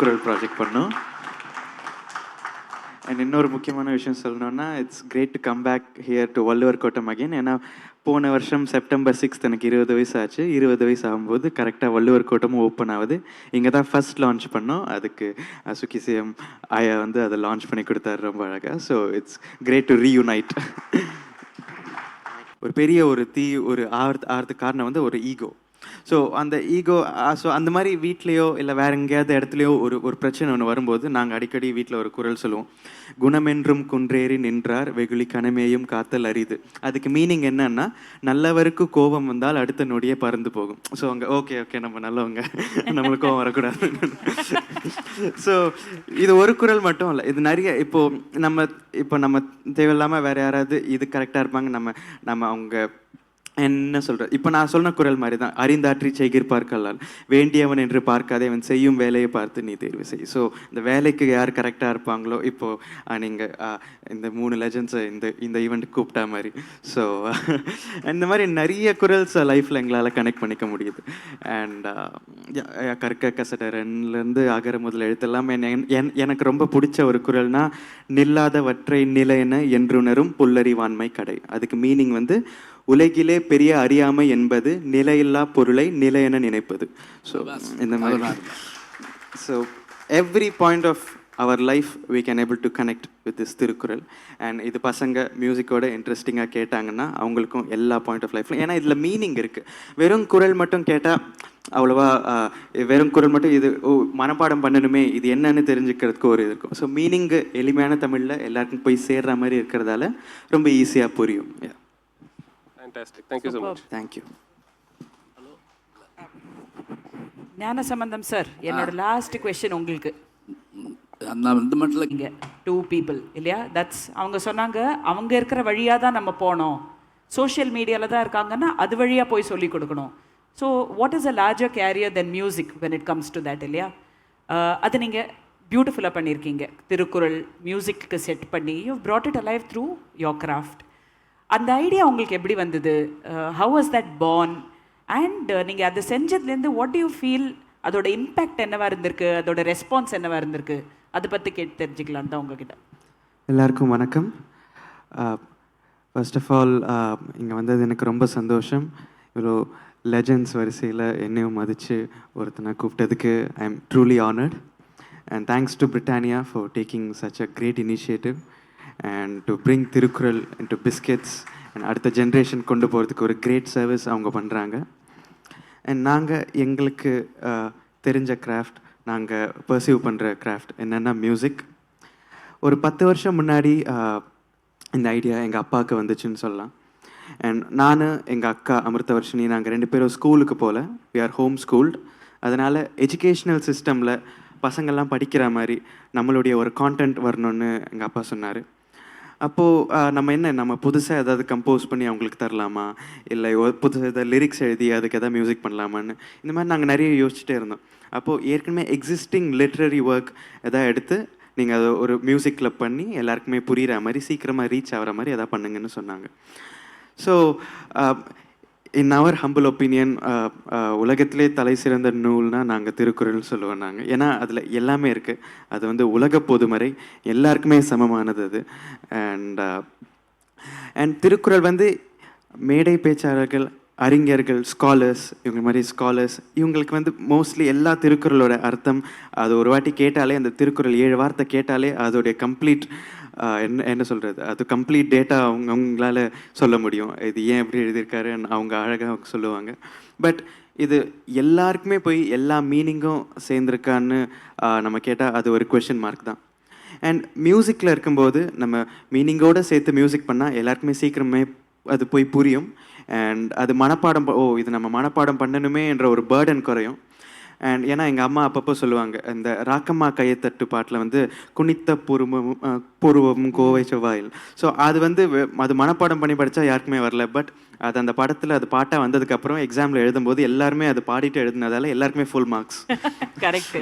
Thirukkural project பண்ணோம். And இன்னொரு முக்கியமான விஷயம் சொல்லணும்னா, it's great to come back here to Valluvar Kottam again. ஏன்னா போன வருஷம் செப்டம்பர் 6 எனக்கு 20 வயசு ஆச்சு. 20 வயசு ஆகும்போது கரெக்டாக வள்ளுவர் கோட்டமும் ஓப்பன் ஆகுது. இங்கே தான் ஃபர்ஸ்ட் லான்ச் பண்ணோம். அதுக்கு சுகி சிஎம் ஆயா வந்து அதை லான்ச் பண்ணி கொடுத்தாரு ரொம்ப அழகாக. So it's great to reunite. ஒரு பெரிய ஒரு ஆறதுக்கு காரணம் வந்து ஒரு ஈகோ. ஸோ அந்த ஈகோ, ஸோ அந்த மாதிரி வீட்லேயோ இல்லை வேற எங்கேயாவது இடத்துலையோ ஒரு பிரச்சனை ஒன்று வரும்போது நாங்கள் அடிக்கடி வீட்டில் ஒரு குறள் சொல்லுவோம். குணமென்றும் குன்றேறி நின்றார் வெகுளி கணமேயும் காத்தல் அரிது. அதுக்கு மீனிங் என்னன்னா, நல்லவருக்கு கோபம் வந்தால் அடுத்த நொடியே பறந்து போகும். ஸோ அங்கே ஓகே நம்ம நல்லவங்க, நம்மளுக்கு கோபம் வரக்கூடாது. ஸோ இது ஒரு குறள் மட்டும் இல்லை, இது நிறைய. இப்போ நம்ம தேவையில்லாமல் வேற யாராவது இது கரெக்டாக இருப்பாங்க, நம்ம அவங்க என்ன சொல்கிறது, இப்போ நான் சொன்ன குறள் மாதிரி தான். அறிந்தாற்றி செய்கிற பார்க்கலால் வேண்டியவன் என்று பார்க்காதே அவன் செய்யும் வேலையை பார்த்து நீ தேர்வு செய். ஸோ இந்த வேலைக்கு யார் கரெக்டாக இருப்பாங்களோ, இப்போது நீங்கள் இந்த 3 லெஜண்ட்ஸை இந்த ஈவெண்ட் கூப்பிட்டா மாதிரி. ஸோ இந்த மாதிரி நிறைய குறள்ஸ் லைஃப்பில் எங்களால் கனெக்ட் பண்ணிக்க முடியுது. அண்ட் கற்க கசடரன்லேருந்து அகர முதல் எழுத்தெல்லாம் எனக்கு ரொம்ப பிடிச்ச ஒரு குறள்னா, நில்லாதவற்றை நிலையென என்றுணரும் புல்லறிவாண்மை கடை. அதுக்கு மீனிங் வந்து, உலகிலே பெரிய அறியாமை என்பது நிலையில்லா பொருளை நிலையென நினைப்பது. ஸோ இந்த மாதிரி, so every point of our life we can able to connect with this Thirukkural. And இது பசங்க மியூசிக்கோட இன்ட்ரெஸ்டிங்காக கேட்டாங்கன்னா அவங்களுக்கும் எல்லா பாயிண்ட் ஆஃப் லைஃப்ல, ஏன்னா இதில் மீனிங் இருக்குது. வெறும் குறள் மட்டும் கேட்டால் அவ்வளோவா, வெறும் குறள் மட்டும் இது மனப்பாடம் பண்ணணுமே, இது என்னன்னு தெரிஞ்சுக்கிறதுக்கு ஒரு இது இருக்கும். ஸோ மீனிங்கு எளிமையான தமிழில் எல்லாருக்கும் போய் சேர்ற மாதிரி இருக்கிறதால ரொம்ப ஈஸியாக புரியும். Fantastic. Thank you so much. Thank you. Gnanasambandam sir, என்னோட லாஸ்ட் கொஸ்டின் உங்களுக்கு. இங்கே 2 people இல்லையா, தட்ஸ் அவங்க சொன்னாங்க, அவங்க இருக்கிற வழியாக தான் நம்ம போனோம், சோஷியல் மீடியாவில் தான் இருக்காங்கன்னா அது வழியாக போய் சொல்லி கொடுக்கணும். So what is a larger career then music when it comes to that இல்லையா? அது நீங்கள் பியூட்டிஃபுல்லாக பண்ணியிருக்கீங்க. திருக்குறள் மியூசிக்கு செட் பண்ணி you brought it alive through your craft. அந்த ஐடியா உங்களுக்கு எப்படி வந்தது? How was that born? And நீங்கள் அதை செஞ்சதுலேருந்து வாட் யூ ஃபீல், அதோட இம்பேக்ட் என்னவா இருந்திருக்கு, அதோட ரெஸ்பான்ஸ் என்னவா இருந்திருக்கு, அதை பற்றி கேட்டு தெரிஞ்சுக்கலாம் தான் உங்ககிட்ட. எல்லாருக்கும் வணக்கம். ஃபர்ஸ்ட் ஆஃப் ஆல் இங்கே வந்தது எனக்கு ரொம்ப சந்தோஷம். இவ்வளோ லெஜண்ட்ஸ் வரிசையில் என்னையும் மதித்து ஒருத்தனை கூப்பிட்டதுக்கு I am truly honoured. And thanks to Britannia for taking such a great initiative and to bring Thirukkural into biscuits and அடுத்த ஜென்ரேஷன் கொண்டு போகிறதுக்கு ஒரு கிரேட் சர்வீஸ் அவங்க பண்ணுறாங்க. அண்ட் நாங்கள் எங்களுக்கு தெரிஞ்ச கிராஃப்ட், நாங்கள் பர்சீவ் பண்ணுற கிராஃப்ட் என்னென்னா மியூசிக். ஒரு 10 வருஷம் முன்னாடி இந்த ஐடியா எங்கள் அப்பாவுக்கு வந்துச்சுன்னு சொல்லலாம். அண்ட் நான் எங்கள் அக்கா அமிர்தவர்ஷினி நாங்கள் 2 பேரும் ஸ்கூலுக்கு போகல, we are home schooled. அதனால் எஜுகேஷ்னல் சிஸ்டமில் பசங்கள்லாம் படிக்கிற மாதிரி நம்மளுடைய ஒரு கான்டென்ட் வரணும்னு எங்கள் அப்பா சொன்னார். அப்போது நம்ம புதுசாக ஏதாவது கம்போஸ் பண்ணி அவங்களுக்கு தரலாமா, இல்லை புதுசாக ஏதாவது லிரிக்ஸ் எழுதி அதுக்கு எதாவது மியூசிக் பண்ணலாமான்னு இந்த மாதிரி நாங்கள் நிறைய யோசிச்சுட்டே இருந்தோம். அப்போது ஏற்கனவே எக்ஸிஸ்டிங் லிட்ரரி ஒர்க் எதாவது எடுத்து நீங்கள் அதை ஒரு மியூசிக்கில் பண்ணி எல்லாருக்குமே புரிகிற மாதிரி சீக்கிரமாக ரீச் ஆகிற மாதிரி எதாவது பண்ணுங்கன்னு சொன்னாங்க. So in our humble opinion, உலகத்திலே தலை சிறந்த நூல்னால் நாங்கள் திருக்குறள்னு சொல்லுவோம் நாங்கள். ஏன்னா அதில் எல்லாமே இருக்குது. அது வந்து உலக பொதுமறை, எல்லாருக்குமே சமமானது அது. அண்ட் திருக்குறள் வந்து மேடை பேச்சாளர்கள், அறிஞர்கள், ஸ்காலர்ஸ், இவங்களுக்கு வந்து மோஸ்ட்லி எல்லா திருக்குறளோட அர்த்தம் அது ஒரு வாட்டி கேட்டாலே, அந்த திருக்குறள் 7 வார்த்தை கேட்டாலே அதோடைய கம்ப்ளீட் என்ன சொல்கிறது, அது கம்ப்ளீட் டேட்டா அவங்களால சொல்ல முடியும். இது ஏன் எப்படி எழுதியிருக்காருன்னு அவங்க அழகாக சொல்லுவாங்க. பட் இது எல்லாருக்குமே போய் எல்லா மீனிங்கும் சேர்ந்துருக்கான்னு நம்ம கேட்டால் அது ஒரு கொஷின் மார்க் தான். அண்ட் மியூசிக்கில் இருக்கும்போது நம்ம மீனிங்கோடு சேர்த்து மியூசிக் பண்ணால் எல்லாருக்குமே சீக்கிரமே அது போய் புரியும். அண்ட் அது மனப்பாடம், இது நம்ம மனப்பாடம் பண்ணணுமே என்ற ஒரு பேர்டன் குறையும். அண்ட் ஏன்னா எங்கள் அம்மா அப்பப்போ சொல்லுவாங்க, இந்த ராக்கம்மா கையத்தட்டு பாட்டில் வந்து குனித்த பூர்வமும் கோவை செவ்வாயில். ஸோ அது வந்து அது மனப்பாடம் பண்ணி படித்தா யாருக்குமே வரல. பட் அது அந்த படத்தில் அது பாட்டாக வந்ததுக்கப்புறம் எக்ஸாமில் எழுதும்போது எல்லாருமே அது பாடிட்டு எழுதுனதால எல்லாருக்குமே ஃபுல் மார்க்ஸ். கரெக்ட்.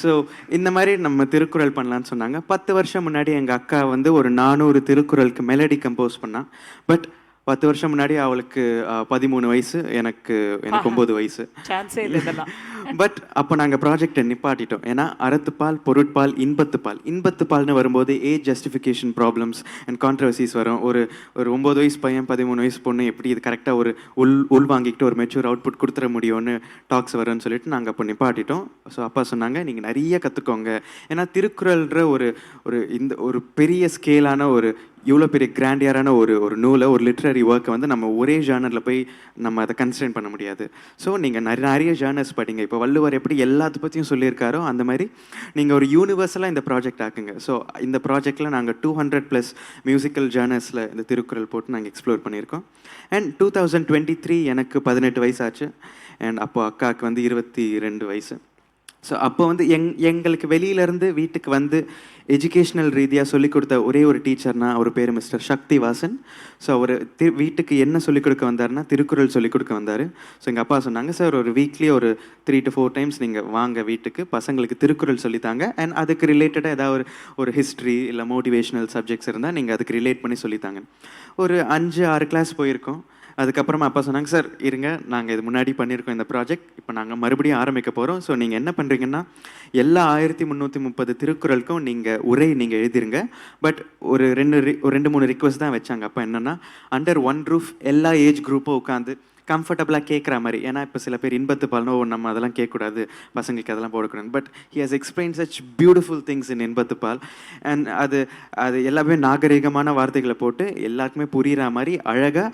ஸோ இந்த மாதிரி நம்ம திருக்குறள் பண்ணலான்னு சொன்னாங்க. 10 வருஷம் முன்னாடி எங்கள் அக்கா வந்து ஒரு 400 திருக்குறளுக்கு மெலடி கம்போஸ் பண்ணான். பட் 10 வருஷம் முன்னாடி அவளுக்கு 13 வயசு, எனக்கு 9 வயசு. சான்ஸே இல்லை இதெல்லாம். பட் அப்போ நாங்கள் ப்ராஜெக்டை நிப்பாட்டிட்டோம். ஏன்னா அறத்துப்பால், பொருட்பால், இன்பத்துப்பால். இன்பத்துப்பால்னு வரும்போது age justification problems and controversies வரும். ஒரு 9 வயசு பையன் 13 வயசு பொண்ணு எப்படி இது கரெக்டாக ஒரு உள்வாங்கிக்கிட்டு ஒரு மெச்சூர் அவுட்புட் கொடுத்துட முடியும்னு டாக்ஸ் வரும்னு சொல்லிட்டு நாங்கள் அப்போ நிப்பாட்டிட்டோம். ஸோ அப்பா சொன்னாங்க, நீங்கள் நிறைய கற்றுக்கோங்க. ஏன்னா திருக்குறள்ன்ற ஒரு பெரிய ஸ்கேலான இவ்வளோ பெரிய கிராண்டியரான ஒரு நூலை, ஒரு லிட்ரரி ஒர்க்கை வந்து நம்ம ஒரே ஜேர்னரில் போய் நம்ம அதை கன்சிடர் பண்ண முடியாது. ஸோ நீங்கள் நிறைய ஜேர்னர்ஸ் படிங்க. இப்போ வள்ளுவர் எப்படி எல்லாத்த பற்றியும் சொல்லியிருக்காரோ அந்த மாதிரி நீங்கள் ஒரு யூனிவர்சலாக இந்த ப்ராஜெக்ட் ஆக்குங்க. ஸோ இந்த ப்ராஜெக்டில் நாங்கள் 200+ மியூசிக்கல் ஜேர்னர்ஸில் இந்த திருக்குறள் போட்டு நாங்கள் எக்ஸ்ப்ளோர் பண்ணியிருக்கோம். அண்ட் 2023 எனக்கு 18 வயசாச்சு. அண்ட் அப்போ அக்காவுக்கு வந்து 22 வயசு. ஸோ அப்போ வந்து எங்களுக்கு வெளியிலேருந்து வீட்டுக்கு வந்து எஜுகேஷ்னல் ரீதியாக சொல்லிக் கொடுத்த ஒரே ஒரு டீச்சர்னா அவர் பேர் மிஸ்டர் சக்தி வாசன். ஸோ அவர் வீட்டுக்கு என்ன சொல்லிக் கொடுக்க வந்தார்னா திருக்குறள் சொல்லிக் கொடுக்க வந்தார். ஸோ எங்கள் அப்பா சொன்னாங்க, சார் ஒரு வீக்லி ஒரு 3 to 4 டைம்ஸ் நீங்கள் வாங்க வீட்டுக்கு, பசங்களுக்கு திருக்குறள் சொல்லித்தாங்க. அண்ட் அதுக்கு ரிலேட்டடாக ஏதாவது ஒரு ஹிஸ்ட்ரி இல்லை மோட்டிவேஷ்னல் சப்ஜெக்ட்ஸ் இருந்தால் நீங்கள் அதுக்கு ரிலேட் பண்ணி சொல்லித்தாங்க. ஒரு 5-6 கிளாஸ் போயிருக்கோம். அதுக்கப்புறமா அப்பா சொன்னாங்க, சார் இருங்க, நாங்கள் இது முன்னாடி பண்ணியிருக்கோம் இந்த ப்ராஜெக்ட், இப்போ நாங்கள் மறுபடியும் ஆரம்பிக்க போகிறோம். ஸோ நீங்கள் என்ன பண்ணுறீங்கன்னா எல்லா 1330 திருக்குறளுக்கும் உரை நீங்கள் எழுதிருங்க. பட் ஒரு 2-3 ரிக்வஸ்ட் தான் வச்சாங்க. அப்போ என்னென்னா, அண்டர் ஒன் ரூஃப் எல்லா ஏஜ் குரூப்பும் உட்காந்து கம்ஃபர்டபுளாக கேட்குற மாதிரி. ஏன்னா இப்போ சில பேர் இன்பத்துப்பால்னோ நம்ம அதெல்லாம் கேட்கக்கூடாது, பசங்களுக்கு அதெல்லாம் போடக்கூடாது. But he has explain such beautiful things in Inbathuppal. And அது எல்லாமே நாகரிகமான வார்த்தைகளை போட்டு எல்லாருக்குமே புரிகிற மாதிரி அழகாக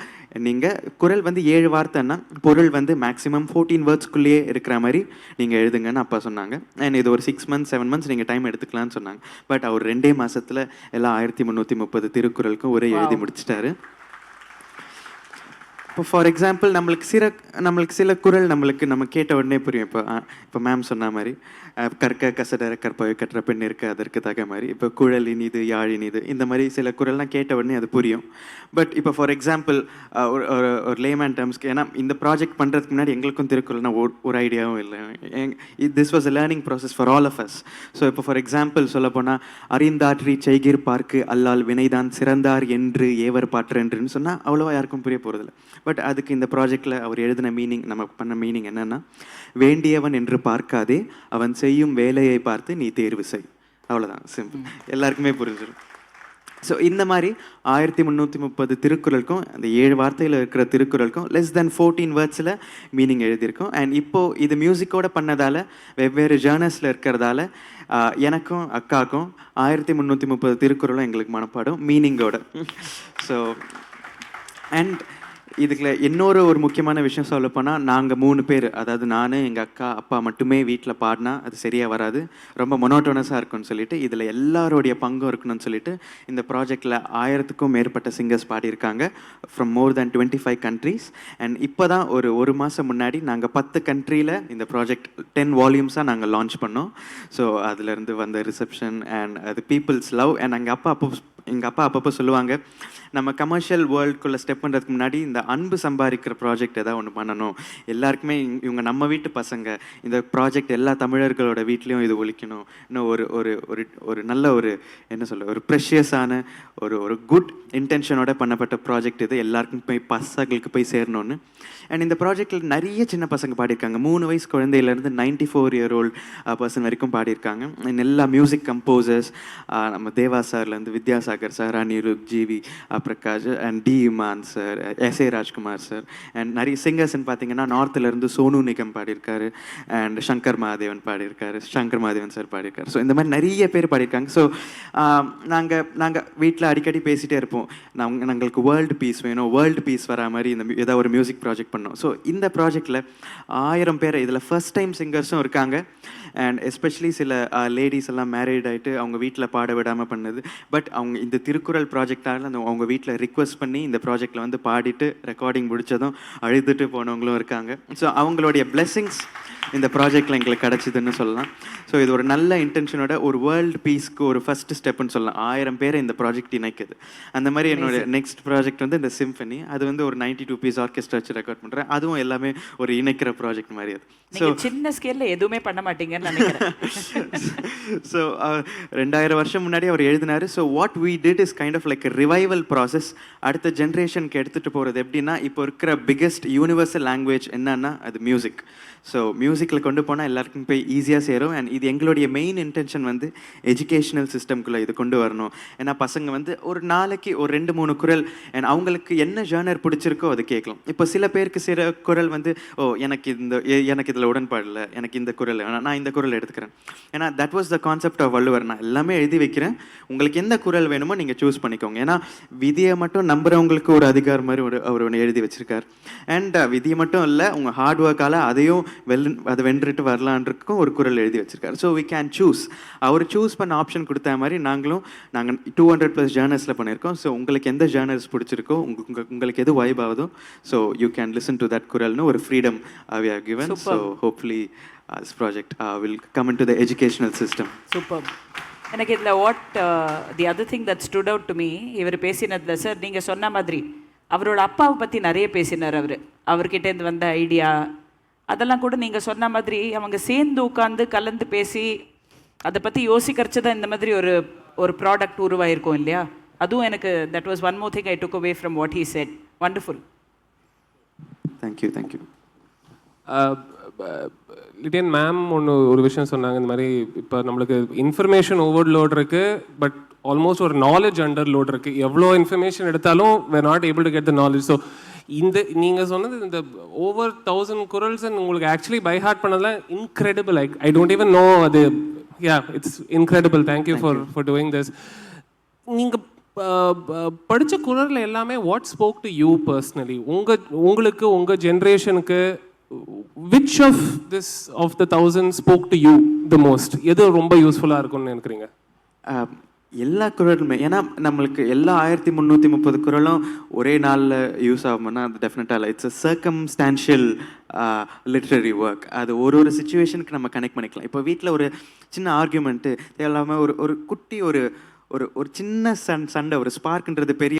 நீங்கள் குறள் வந்து 7 வார்த்தைன்னா பொருள் வந்து மேக்ஸிமம் 14 வேர்ட்ஸ்க்குள்ளேயே இருக்கிற மாதிரி நீங்கள் எழுதுங்கன்னு அப்பா சொன்னாங்க. அண்ட் இது ஒரு 6 months 7 months நீங்கள் டைம் எடுத்துக்கலான்னு சொன்னாங்க. பட் அவர் 2 மாதத்தில் எல்லா 1330 திருக்குறளுக்கும் ஒரே எழுதி முடிச்சிட்டாரு. இப்போ ஃபார் எக்ஸாம்பிள் நம்மளுக்கு சில குறள் நம்ம கேட்ட உடனே புரியும். இப்போ மேம் சொன்ன மாதிரி கற்க கசடர கற்பவை கற்ற பெண் இருக்க அதற்கு தக மாதிரி, இப்போ குழல் இனிது யாழ் இனிது, இந்த மாதிரி சில குறள்லாம் கேட்ட உடனே அது புரியும். பட் இப்போ ஃபார் எக்ஸாம்பிள் ஒரு லேமேன் டேர்ம்ஸ்க்கு, ஏன்னா இந்த ப்ராஜெக்ட் பண்ணுறதுக்கு முன்னாடி எங்களுக்கும் திருக்குறள்னா ஒரு ஐடியாவும் இல்லை. This was a learning process for all of us. So இப்போ ஃபார் எக்ஸாம்பிள் சொல்ல போனால், அறிந்தாற்றி செய்கிர் பார்க்கு அல்லால் வினைதான் சிறந்தார் என்று ஏவர் பாற்றென்றுன்னு சொன்னால் அவ்வளோவா யாருக்கும் புரிய போகிறதில்ல. பட் அதுக்கு இந்த ப்ராஜெக்டில் அவர் எழுதின மீனிங், நம்ம பண்ண மீனிங் என்னென்னா, வேண்டியவன் என்று பார்க்காதே அவன் செய்யும் வேலையை பார்த்து நீ தேர்வு செய். அவ்வளோதான், சிம்பிள், எல்லாருக்குமே புரிஞ்சிடும். ஸோ இந்த மாதிரி 1330 திருக்குறளுக்கும் அந்த 7 வார்த்தையில் இருக்கிற திருக்குறளுக்கும் less than 14 வேர்ட்ஸில் மீனிங் எழுதியிருக்கோம். அண்ட் இப்போது இது மியூசிக்கோடு பண்ணதால், வெவ்வேறு ஜேர்னல்ஸில் இருக்கிறதால எனக்கும் அக்காவுக்கும் 1330 திருக்குறளும் எங்களுக்கு மனப்பாடம் மீனிங்கோட. ஸோ அண்ட் இதுக்குள்ள இன்னொரு முக்கியமான விஷயம் சொல்ல போனால், நாங்கள் 3 பேர், அதாவது நான், எங்கள் அக்கா, அப்பா மட்டுமே வீட்டில் பாடினா அது சரியாக வராது, ரொம்ப மொனோட்டோனஸாக இருக்கும்னு சொல்லிட்டு இதில் எல்லாருடைய பங்கும் இருக்கணும்னு சொல்லிட்டு இந்த ப்ராஜெக்டில் 1000க்கும் மேற்பட்ட சிங்கர்ஸ் பாடியிருக்காங்க from more than 25 countries. And இப்போ தான் ஒரு மாதம் முன்னாடி நாங்கள் 10 countryயில் இந்த ப்ராஜெக்ட் 10 வால்யூம்ஸாக நாங்கள் லான்ச் பண்ணோம். ஸோ அதுலேருந்து வந்த ரிசப்ஷன் அண்ட் அது பீப்புள்ஸ் லவ். அண்ட் எங்கள் அப்பா அப்பப்போ சொல்லுவாங்க, நம்ம கமர்ஷியல் வேர்ல்டுக்குள்ளே ஸ்டெப் பண்ணுறதுக்கு முன்னாடி இந்த அன்பு சம்பாதிக்கிற ப்ராஜெக்ட் ஏதாவது ஒன்று பண்ணணும், எல்லாருக்குமே இவங்க நம்ம வீட்டு பசங்க, இந்த ப்ராஜெக்ட் எல்லா தமிழர்களோட வீட்லேயும் இது ஒழிக்கணும், இன்னும் ஒரு நல்ல என்ன சொல்ல, ஒரு ப்ரெஷியஸான ஒரு குட் இன்டென்ஷனோட பண்ணப்பட்ட ப்ராஜெக்ட் இது, எல்லாருக்கும் போய் பசங்களுக்கு போய் சேரணும்னு. அண்ட் இந்த ப்ராஜெக்டில் நிறைய சின்ன பசங்க பாடியிருக்காங்க. 3 வயசு குழந்தையிலேருந்து 94-year-old பர்சன் வரைக்கும் பாடியிருக்காங்க. அண்ட் எல்லா மியூசிக் கம்போசர்ஸ், நம்ம தேவா சார்லேருந்து Vidyasagar sir, Anirudh, GV Prakash and D Imman sir, S A. Rajkumar sir. And நிறைய சிங்கர்ஸ்ன்னு பார்த்தீங்கன்னா நார்த்துலேருந்து சோனு நிகம் பாடியிருக்காரு, அண்ட் சங்கர் மகாதேவன் சார் பாடியிருக்காரு. ஸோ இந்த மாதிரி நிறைய பேர் பாடியிருக்காங்க. ஸோ நாங்கள் வீட்டில் அடிக்கடி பேசிகிட்டே இருப்போம், நாங்களுக்கு வேர்ல்டு பீஸ் வேணும், வேர்ல்டு பீஸ் வரா மாதிரி ஏதாவது ஒரு மியூசிக் ப்ராஜெக்ட் பண்ணோம். ஸோ இந்த ப்ராஜெக்டில் 1000 பேர், இதில் ஃபர்ஸ்ட் டைம் சிங்கர்ஸும் இருக்காங்க. அண்ட் எஸ்பெஷலி சில லேடிஸ் எல்லாம் மேரிட் ஆகிட்டு அவங்க வீட்டில் பாட விடாமல் பண்ணது. பட் அவங்க இந்த திருக்குறள் ப்ராஜெக்டால் அவங்க வீட்டில் ரிக்வெஸ்ட் பண்ணி இந்த ப்ராஜெக்டில் வந்து பாடிட்டு ரெக்கார்டிங் முடித்ததும் அழுதுட்டு போனவங்களும் இருக்காங்க. ஸோ அவங்களுடைய பிளெஸ்ஸிங்ஸ் இந்த ப்ராஜெக்டில் எங்களுக்கு கிடச்சிதுன்னு சொல்லலாம். ஸோ இது ஒரு நல்ல இன்டென்ஷனோட ஒரு வேர்ல்டு பீஸ்க்கு ஒரு ஃபர்ஸ்ட் ஸ்டெப்புன்னு சொல்லலாம். 1000 பேரை இந்த ப்ராஜெக்ட் இணைக்குது. அந்த மாதிரி என்னோட நெக்ஸ்ட் ப்ராஜெக்ட் வந்து இந்த சிம்ஃபனி. அது வந்து ஒரு 92 பீஸ் ஆர்கெஸ்ட்ரா வச்சு ரெக்கார்ட் பண்ணுறேன். அதுவும் எல்லாமே ஒரு இணைக்கிற ப்ராஜெக்ட் மாதிரி அது. ஸோ சின்ன ஸ்கேலில் எதுவுமே பண்ண மாட்டீங்கன்னு நினைக்கிறேன். ஸோ 2000 வருஷம் முன்னாடி அவர் எழுதினார். So what we did is kind of like revival process. அடுத்த ஜென்ரேஷனுக்கு எடுத்துகிட்டு போகிறது எப்படின்னா, இப்போ இருக்கிற பிக்கெஸ்ட் யூனிவர்சல் லாங்குவேஜ் என்னன்னா அது மியூசிக். ஸோ மியூசிக்கில் கொண்டு போனால் எல்லாருக்கும் போய் ஈஸியாக சேரும். அண்ட் இது எங்களுடைய மெயின் இன்டென்ஷன் வந்து எஜுகேஷனல் சிஸ்டம்குள்ளே இது கொண்டு வரணும். ஏன்னா பசங்க வந்து ஒரு நாளைக்கு ஒரு 2-3 குரல் அண்ட் அவங்களுக்கு என்ன ஜானர் பிடிச்சிருக்கோ அது கேட்கலாம். இப்போ சில பேருக்கு சில குரல் வந்து எனக்கு இதில் உடன்பாடு இல்லை, எனக்கு இந்த குரல் நான் இந்த குரல் எடுத்துக்கிறேன். ஏன்னா that was the concept of Valluvar. நான் எல்லாமே எழுதி வைக்கிறேன், உங்களுக்கு எந்த குரல் வேணுமோ நீங்கள் சூஸ் பண்ணிக்கோங்க. ஏன்னா விதியை மட்டும் நம்புறவங்களுக்கு ஒரு அதிகாரம் மாதிரி அவர் ஒன்று எழுதி வச்சிருக்கார். அண்ட் விதியை மட்டும் இல்லை, உங்கள் ஹார்ட் ஒர்க்கால் அதையும் அதை வென்றுட்டு வரலான்றக்கும் ஒரு குரல் எழுதி வச்சிருக்காரு. So we can choose. அவர் சூஸ் பண்ண ஆப்ஷன் கொடுத்த மாதிரி நாங்கள் 200+ ஜேர்னல்ஸில் பண்ணியிருக்கோம். ஸோ உங்களுக்கு எந்த ஜேர்னல்ஸ் பிடிச்சிருக்கோ, உங்களுக்கு எது வைப் ஆகுதோ, so you can listen to that குரல்னு ஒரு freedom we have given. So hopefully this project will come into the educational system. Super. எனக்கு இதில் the other thing that stood out to me, இவர் பேசினதில் சார் நீங்கள் சொன்ன மாதிரி அவரோட அப்பாவை பற்றி நிறைய பேசினார். அவர்கிட்டேருந்து வந்த ஐடியா அதெல்லாம் கூட நீங்கள் சொன்ன மாதிரி அவங்க சேர்ந்து உட்காந்து கலந்து பேசி அதை பற்றி யோசிக்கிறச்சு தான் இந்த மாதிரி ஒரு ப்ராடக்ட் உருவாயிருக்கும் இல்லையா? அதுவும் எனக்கு that was one more thing I took away from what he said. Wonderful. Thank you. Lydian ma'am ஒரு விஷயம் சொன்னாங்க. இந்த மாதிரி இப்போ நம்மளுக்கு இன்ஃபர்மேஷன் ஓவர்லோட் இருக்குது, பட் ஆல்மோஸ்ட் ஒரு நாலேஜ் அண்டர்லோட் இருக்குது. எவ்வளோ இன்ஃபர்மேஷன் எடுத்தாலும் we're not able to get the knowledge. So நீங்கள் சொன்னது இந்த ஓவர் 1000 குரல்ஸ் உங்களுக்கு ஆக்சுவலி பை ஹார்ட் பண்ணதெல்லாம் incredible. I don't even know அது. It's incredible. Thank you for doing this. நீங்கள் படித்த குரலில் எல்லாமே what spoke to you personally? உங்களுக்கு உங்கள் ஜென்ரேஷனுக்கு which of the 1000 spoke to you the most? எது ரொம்ப யூஸ்ஃபுல்லாக இருக்கும்னு நினைக்கிறீங்க? எல்லா குரலுமே. ஏன்னா நம்மளுக்கு எல்லா 1330 குரலும் ஒரே நாளில் யூஸ் ஆகும்னா அது டெஃபினட்டாக இல்லை. It's a circumstantial literary work. அது ஒரு சுச்சுவேஷனுக்கு நம்ம கனெக்ட் பண்ணிக்கலாம். இப்போ வீட்டில் ஒரு சின்ன ஆர்கியூமெண்ட்டு எல்லாமே ஒரு குட்டி ஒரு சின்ன சண்டை, ஒரு ஸ்பார்க்ன்றது பெரிய